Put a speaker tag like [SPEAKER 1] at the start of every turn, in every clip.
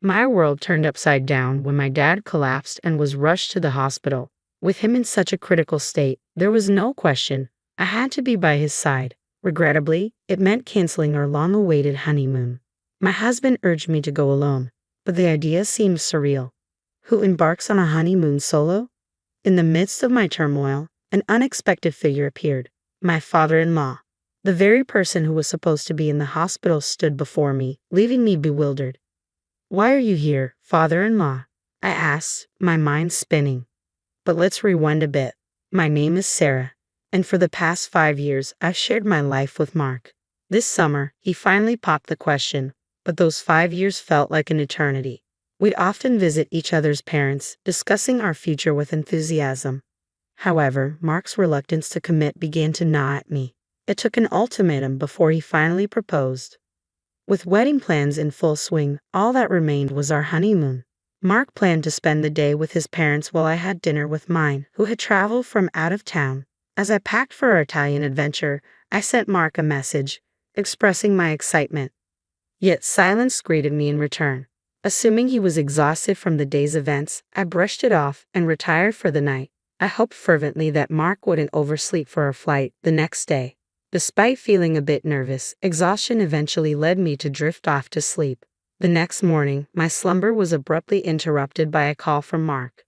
[SPEAKER 1] My world turned upside down when my dad collapsed and was rushed to the hospital. With him in such a critical state, there was no question. I had to be by his side. Regrettably, it meant canceling our long-awaited honeymoon. My husband urged me to go alone, but the idea seemed surreal. Who embarks on a honeymoon solo? In the midst of my turmoil, an unexpected figure appeared. My father-in-law. The very person who was supposed to be in the hospital stood before me, leaving me bewildered. "Why are you here, father-in-law?" I asked, my mind spinning. But let's rewind a bit. My name is Sarah, and for the past 5 years, I've shared my life with Mark. This summer, he finally popped the question, but those 5 years felt like an eternity. We'd often visit each other's parents, discussing our future with enthusiasm. However, Mark's reluctance to commit began to gnaw at me. It took an ultimatum before he finally proposed. With wedding plans in full swing, all that remained was our honeymoon. Mark planned to spend the day with his parents while I had dinner with mine, who had traveled from out of town. As I packed for our Italian adventure, I sent Mark a message, expressing my excitement. Yet silence greeted me in return. Assuming he was exhausted from the day's events, I brushed it off and retired for the night. I hoped fervently that Mark wouldn't oversleep for our flight the next day. Despite feeling a bit nervous, exhaustion eventually led me to drift off to sleep. The next morning, my slumber was abruptly interrupted by a call from Mark.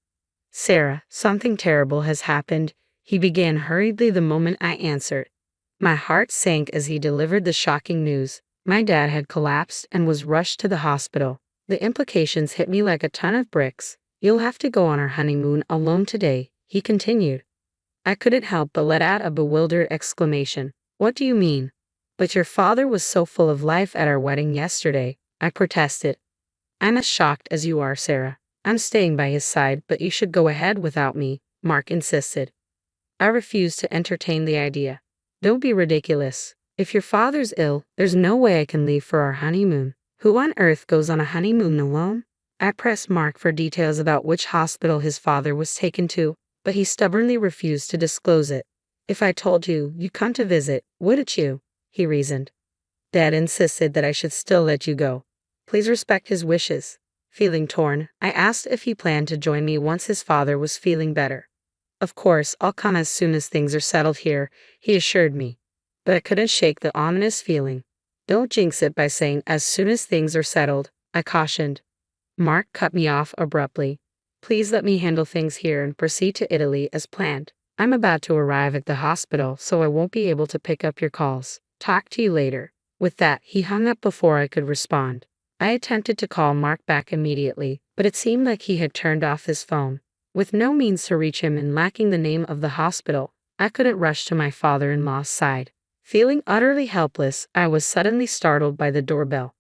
[SPEAKER 1] "Sarah, something terrible has happened," he began hurriedly the moment I answered. My heart sank as he delivered the shocking news. My dad had collapsed and was rushed to the hospital. The implications hit me like a ton of bricks. "You'll have to go on our honeymoon alone today," he continued. I couldn't help but let out a bewildered exclamation. "What do you mean?" "But your father was so full of life at our wedding yesterday," I protested. "I'm as shocked as you are, Sarah. I'm staying by his side, but you should go ahead without me," Mark insisted. I refused to entertain the idea. "Don't be ridiculous. If your father's ill, there's no way I can leave for our honeymoon. Who on earth goes on a honeymoon alone?" I pressed Mark for details about which hospital his father was taken to, but he stubbornly refused to disclose it. "If I told you, you'd come to visit, wouldn't you?" he reasoned. "Dad insisted that I should still let you go. Please respect his wishes." Feeling torn, I asked if he planned to join me once his father was feeling better. "Of course, I'll come as soon as things are settled here," he assured me. But I couldn't shake the ominous feeling. "Don't jinx it by saying 'as soon as things are settled,'" I cautioned. Mark cut me off abruptly. "Please let me handle things here and proceed to Italy as planned. I'm about to arrive at the hospital, so I won't be able to pick up your calls. Talk to you later." With that, he hung up before I could respond. I attempted to call Mark back immediately, but it seemed like he had turned off his phone. With no means to reach him and lacking the name of the hospital, I couldn't rush to my father-in-law's side. Feeling utterly helpless, I was suddenly startled by the doorbell.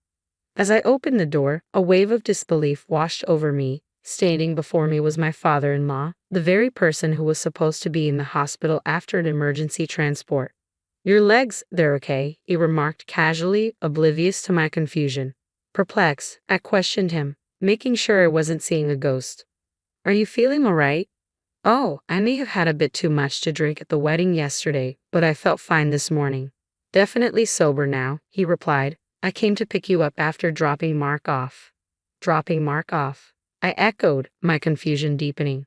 [SPEAKER 1] As I opened the door, a wave of disbelief washed over me. Standing before me was my father-in-law, the very person who was supposed to be in the hospital after an emergency transport. "Your legs, they're okay," he remarked casually, oblivious to my confusion. Perplexed, I questioned him, making sure I wasn't seeing a ghost. "Are you feeling all right?" "Oh, I may have had a bit too much to drink at the wedding yesterday, but I felt fine this morning." "Definitely sober now," he replied. "I came to pick you up after dropping Mark off." "Dropping Mark off?" I echoed, my confusion deepening.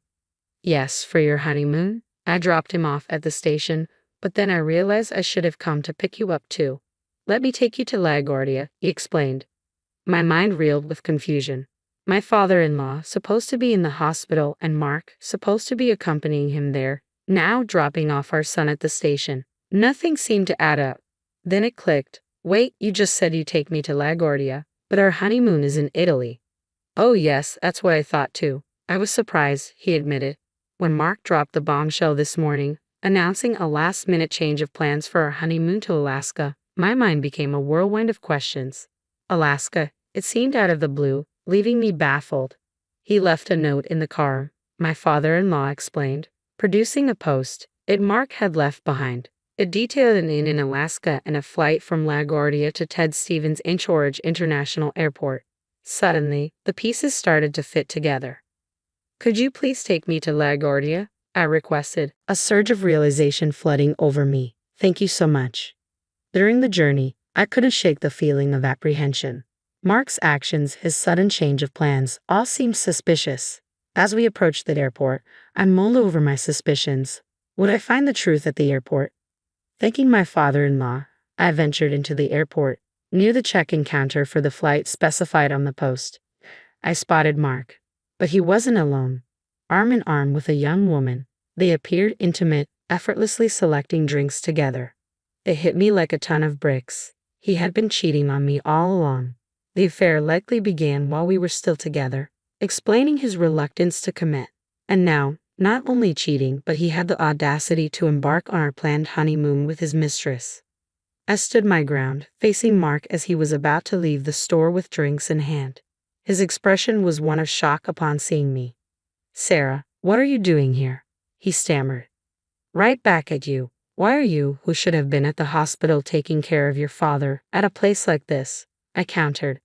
[SPEAKER 1] "Yes, for your honeymoon. I dropped him off at the station, but then I realized I should have come to pick you up too. Let me take you to LaGuardia," he explained. My mind reeled with confusion. My father-in-law, supposed to be in the hospital, and Mark, supposed to be accompanying him there, now dropping off our son at the station. Nothing seemed to add up. Then it clicked. "Wait, you just said you'd take me to LaGuardia, but our honeymoon is in Italy." "Oh yes, that's what I thought too." I was surprised, he admitted. When Mark dropped the bombshell this morning, announcing a last-minute change of plans for our honeymoon to Alaska, my mind became a whirlwind of questions. Alaska, it seemed out of the blue, leaving me baffled. "He left a note in the car," my father-in-law explained, producing a post Mark had left behind. It detailed an inn in Alaska and a flight from LaGuardia to Ted Stevens Anchorage International Airport. Suddenly, the pieces started to fit together. "Could you please take me to LaGuardia?" I requested, a surge of realization flooding over me. "Thank you so much." During the journey, I couldn't shake the feeling of apprehension. Mark's actions, his sudden change of plans, all seemed suspicious. As we approached the airport, I mulled over my suspicions. Would I find the truth at the airport? Thanking my father-in-law, I ventured into the airport. Near the check-in counter for the flight specified on the post, I spotted Mark. But he wasn't alone. Arm in arm with a young woman, they appeared intimate, effortlessly selecting drinks together. It hit me like a ton of bricks. He had been cheating on me all along. The affair likely began while we were still together, explaining his reluctance to commit. And now, not only cheating, but he had the audacity to embark on our planned honeymoon with his mistress. I stood my ground, facing Mark as he was about to leave the store with drinks in hand. His expression was one of shock upon seeing me. "Sarah, what are you doing here?" he stammered. "Right back at you. Why are you, who should have been at the hospital taking care of your father, at a place like this?" I countered.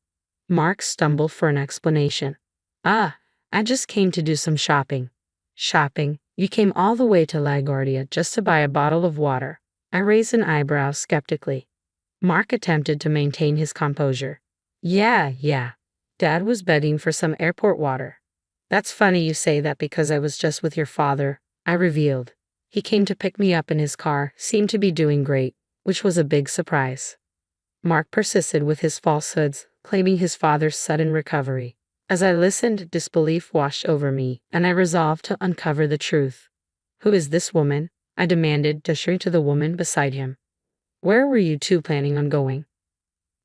[SPEAKER 1] Mark stumbled for an explanation. "Ah, I just came to do some shopping." "Shopping? You came all the way to LaGuardia just to buy a bottle of water?" I raised an eyebrow skeptically. Mark attempted to maintain his composure. Yeah. Dad was begging for some airport water." "That's funny you say that because I was just with your father," I revealed. "He came to pick me up in his car, seemed to be doing great, which was a big surprise." Mark persisted with his falsehoods, claiming his father's sudden recovery. As I listened, disbelief washed over me, and I resolved to uncover the truth. "Who is this woman?" I demanded, gesturing to the woman beside him. "Where were you two planning on going?"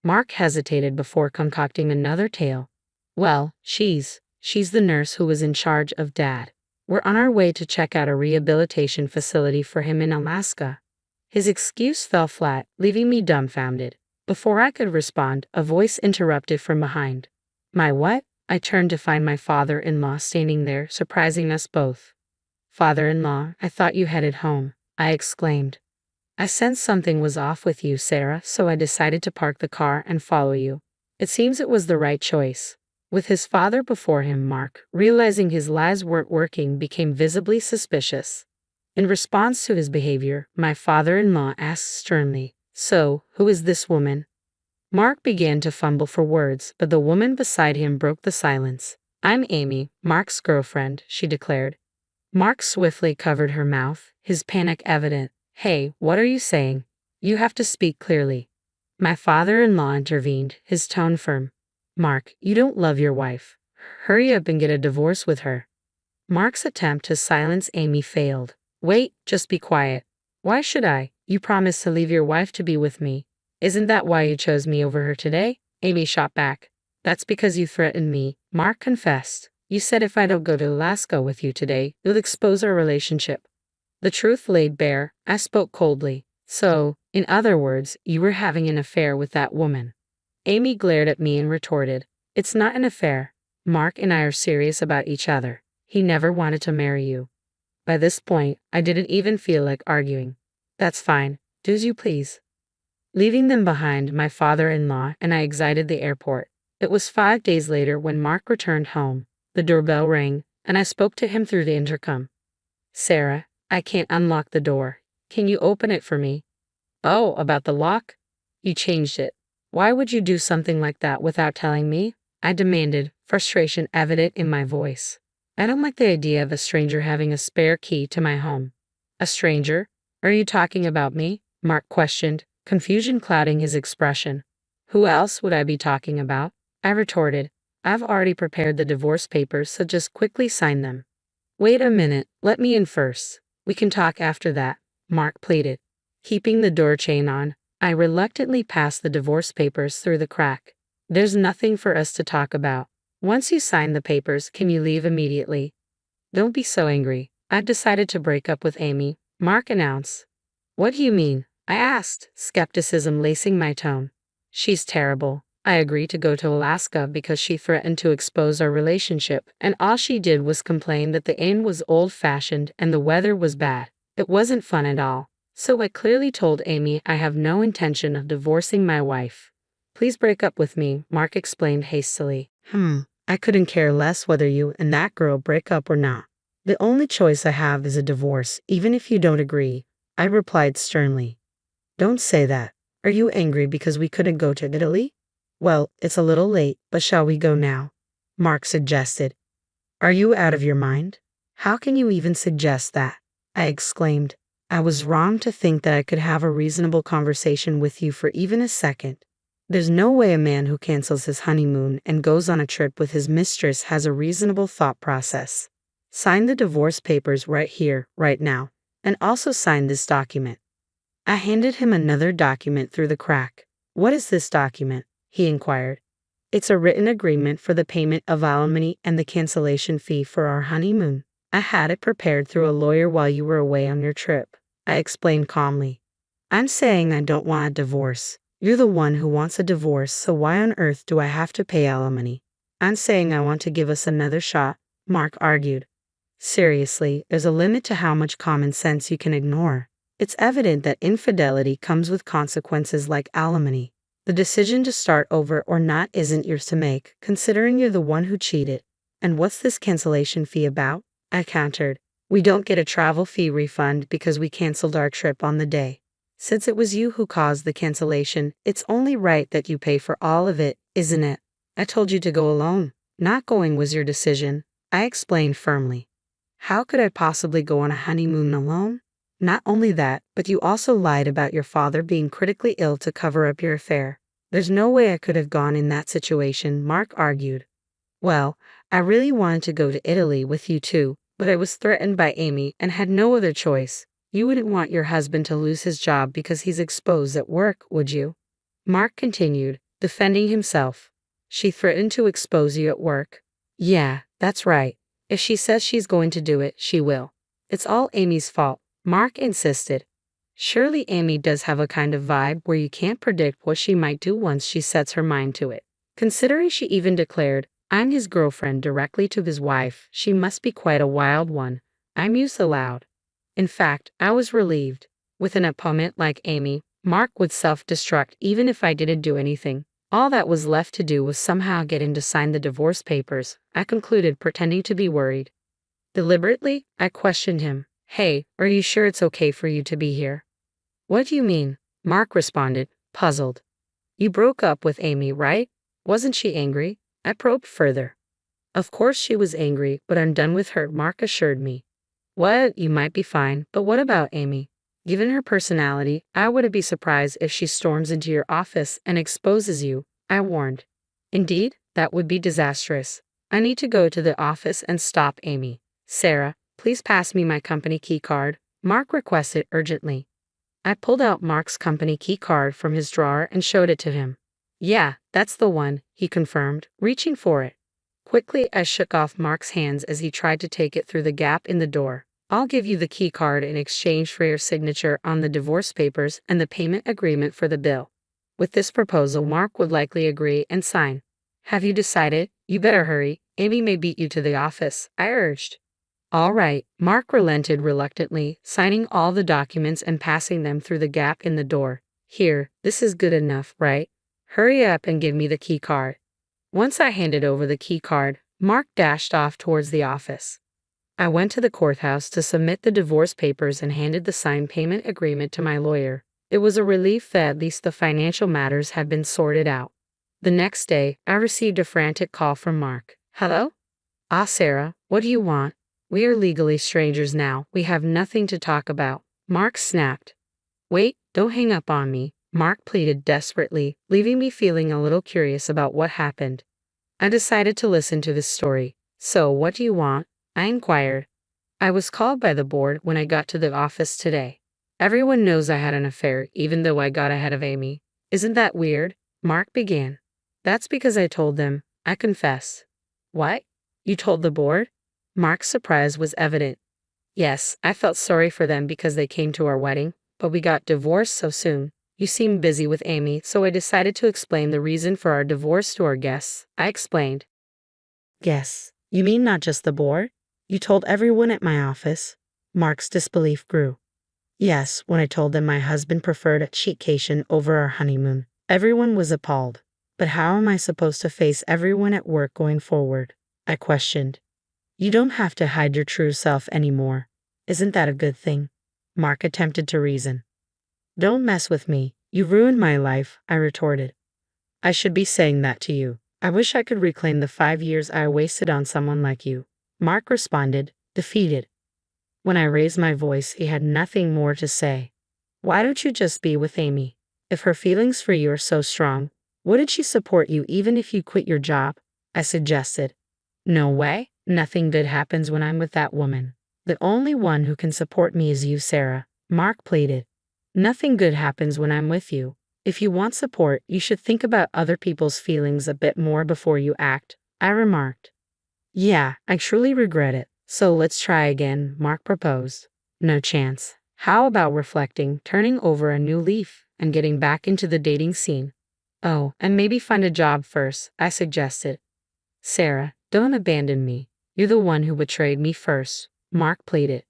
[SPEAKER 1] Mark hesitated before concocting another tale. "Well, she's the nurse who was in charge of Dad. We're on our way to check out a rehabilitation facility for him in Alaska." His excuse fell flat, leaving me dumbfounded. Before I could respond, a voice interrupted from behind. "My what?" I turned to find my father-in-law standing there, surprising us both. "Father-in-law, I thought you headed home," I exclaimed. "I sensed something was off with you, Sarah, so I decided to park the car and follow you. It seems it was the right choice." With his father before him, Mark, realizing his lies weren't working, became visibly suspicious. In response to his behavior, my father-in-law asked sternly, "So, who is this woman?" Mark began to fumble for words, but the woman beside him broke the silence. "I'm Amy, Mark's girlfriend," she declared. Mark swiftly covered her mouth, his panic evident. "Hey, what are you saying? You have to speak clearly." My father-in-law intervened, his tone firm. "Mark, you don't love your wife. Hurry up and get a divorce with her." Mark's attempt to silence Amy failed. "Wait, just be quiet." "Why should I? You promised to leave your wife to be with me. Isn't that why you chose me over her today?" Amy shot back. "That's because you threatened me," Mark confessed. "You said if I don't go to Alaska with you today, you'll expose our relationship." The truth laid bare. I spoke coldly. "So, in other words, you were having an affair with that woman." Amy glared at me and retorted, "It's not an affair. Mark and I are serious about each other. He never wanted to marry you." By this point, I didn't even feel like arguing. "That's fine. Do as you please." Leaving them behind, my father-in-law and I exited the airport. It was 5 days later when Mark returned home. The doorbell rang, and I spoke to him through the intercom. "Sarah, I can't unlock the door. Can you open it for me?" "Oh, about the lock? You changed it. Why would you do something like that without telling me?" I demanded, frustration evident in my voice. "I don't like the idea of a stranger having a spare key to my home." "A stranger? Are you talking about me?" Mark questioned, confusion clouding his expression. "Who else would I be talking about?" I retorted. "I've already prepared the divorce papers, so just quickly sign them." "Wait a minute, let me in first. We can talk after that," Mark pleaded. Keeping the door chain on, I reluctantly passed the divorce papers through the crack. "There's nothing for us to talk about. Once you sign the papers, can you leave immediately?" "Don't be so angry. I've decided to break up with Amy," Mark announced. "What do you mean?" I asked, skepticism lacing my tone. "She's terrible. I agreed to go to Alaska because she threatened to expose our relationship, and all she did was complain that the inn was old-fashioned and the weather was bad. It wasn't fun at all. So I clearly told Amy I have no intention of divorcing my wife." "Please break up with me," Mark explained hastily. I couldn't care less whether you and that girl break up or not. The only choice I have is a divorce, even if you don't agree," I replied sternly. "Don't say that. Are you angry because we couldn't go to Italy?" Well, it's a little late, but shall we go now? Mark suggested. Are you out of your mind? How can you even suggest that? I exclaimed. I was wrong to think that I could have a reasonable conversation with you for even a second. There's no way a man who cancels his honeymoon and goes on a trip with his mistress has a reasonable thought process. Sign the divorce papers right here, right now, and also sign this document. I handed him another document through the crack. What is this document? He inquired. It's a written agreement for the payment of alimony and the cancellation fee for our honeymoon. I had it prepared through a lawyer while you were away on your trip, I explained calmly. I'm saying I don't want a divorce. You're the one who wants a divorce, so why on earth do I have to pay alimony? I'm saying I want to give us another shot, Mark argued. Seriously, there's a limit to how much common sense you can ignore. It's evident that infidelity comes with consequences like alimony. The decision to start over or not isn't yours to make, considering you're the one who cheated. And what's this cancellation fee about? I countered. We don't get a travel fee refund because we canceled our trip on the day. Since it was you who caused the cancellation, it's only right that you pay for all of it, isn't it? I told you to go alone. Not going was your decision, I explained firmly. How could I possibly go on a honeymoon alone? Not only that, but you also lied about your father being critically ill to cover up your affair. There's no way I could have gone in that situation, Mark argued. Well, I really wanted to go to Italy with you too, but I was threatened by Amy and had no other choice. You wouldn't want your husband to lose his job because he's exposed at work, would you? Mark continued, defending himself. She threatened to expose you at work. Yeah, that's right. If she says she's going to do it, she will. It's all Amy's fault, Mark insisted. Surely Amy does have a kind of vibe where you can't predict what she might do once she sets her mind to it. Considering she even declared, I'm his girlfriend directly to his wife, she must be quite a wild one, I mused aloud. In fact, I was relieved. With an opponent like Amy, Mark would self-destruct even if I didn't do anything. All that was left to do was somehow get him to sign the divorce papers, I concluded, pretending to be worried. Deliberately, I questioned him. Hey, are you sure it's okay for you to be here? What do you mean? Mark responded, puzzled. You broke up with Amy, right? Wasn't she angry? I probed further. Of course she was angry, but I'm done with her, Mark assured me. What? You might be fine, but what about Amy? Given her personality, I wouldn't be surprised if she storms into your office and exposes you, I warned. Indeed, that would be disastrous. I need to go to the office and stop Amy. Sarah, please pass me my company key card, Mark requested urgently. I pulled out Mark's company key card from his drawer and showed it to him. Yeah, that's the one, he confirmed, reaching for it. Quickly, I shook off Mark's hands as he tried to take it through the gap in the door. I'll give you the key card in exchange for your signature on the divorce papers and the payment agreement for the bill. With this proposal, Mark would likely agree and sign. Have you decided? You better hurry. Amy may beat you to the office, I urged. All right, Mark relented reluctantly, signing all the documents and passing them through the gap in the door. Here, this is good enough, right? Hurry up and give me the key card. Once I handed over the key card, Mark dashed off towards the office. I went to the courthouse to submit the divorce papers and handed the signed payment agreement to my lawyer. It was a relief that at least the financial matters had been sorted out. The next day, I received a frantic call from Mark. Hello? Ah, Sarah, what do you want? We are legally strangers now. We have nothing to talk about. Mark snapped. Wait, don't hang up on me, Mark pleaded desperately, leaving me feeling a little curious about what happened. I decided to listen to this story. So, what do you want? I inquired. I was called by the board when I got to the office today. Everyone knows I had an affair, even though I got ahead of Amy. Isn't that weird? Mark began. That's because I told them. I confess. What? You told the board? Mark's surprise was evident. Yes, I felt sorry for them because they came to our wedding, but we got divorced so soon. You seemed busy with Amy, so I decided to explain the reason for our divorce to our guests, I explained. Guests? You mean not just the board? You told everyone at my office? Mark's disbelief grew. Yes, when I told them my husband preferred a cheatcation over our honeymoon. Everyone was appalled. But how am I supposed to face everyone at work going forward? I questioned. You don't have to hide your true self anymore. Isn't that a good thing? Mark attempted to reason. Don't mess with me. You ruined my life, I retorted. I should be saying that to you. I wish I could reclaim the 5 years I wasted on someone like you. Mark responded, defeated. When I raised my voice, he had nothing more to say. Why don't you just be with Amy? If her feelings for you are so strong, wouldn't she support you even if you quit your job? I suggested. No way. Nothing good happens when I'm with that woman. The only one who can support me is you, Sarah. Mark pleaded. Nothing good happens when I'm with you. If you want support, you should think about other people's feelings a bit more before you act, I remarked. Yeah, I truly regret it. So let's try again, Mark proposed. No chance. How about reflecting, turning over a new leaf, and getting back into the dating scene? Oh, and maybe find a job first, I suggested. Sarah, don't abandon me. You're the one who betrayed me first, Mark pleaded.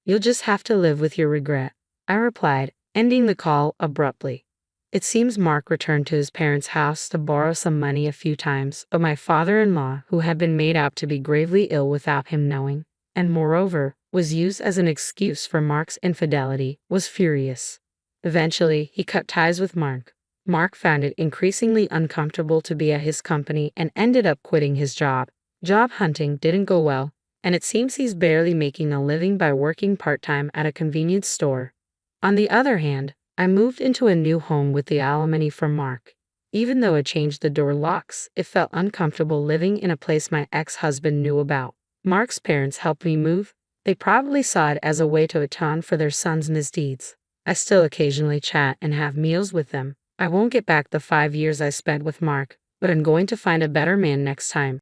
[SPEAKER 1] You'll just have to live with your regret, I replied, ending the call abruptly. It seems Mark returned to his parents' house to borrow some money a few times, but my father-in-law, who had been made out to be gravely ill without him knowing, and moreover, was used as an excuse for Mark's infidelity, was furious. Eventually, he cut ties with Mark. Mark found it increasingly uncomfortable to be at his company and ended up quitting his job. Job hunting didn't go well, and it seems he's barely making a living by working part-time at a convenience store. On the other hand, I moved into a new home with the alimony from Mark. Even though I changed the door locks, it felt uncomfortable living in a place my ex-husband knew about. Mark's parents helped me move. They probably saw it as a way to atone for their son's misdeeds. I still occasionally chat and have meals with them. I won't get back the 5 years I spent with Mark, but I'm going to find a better man next time.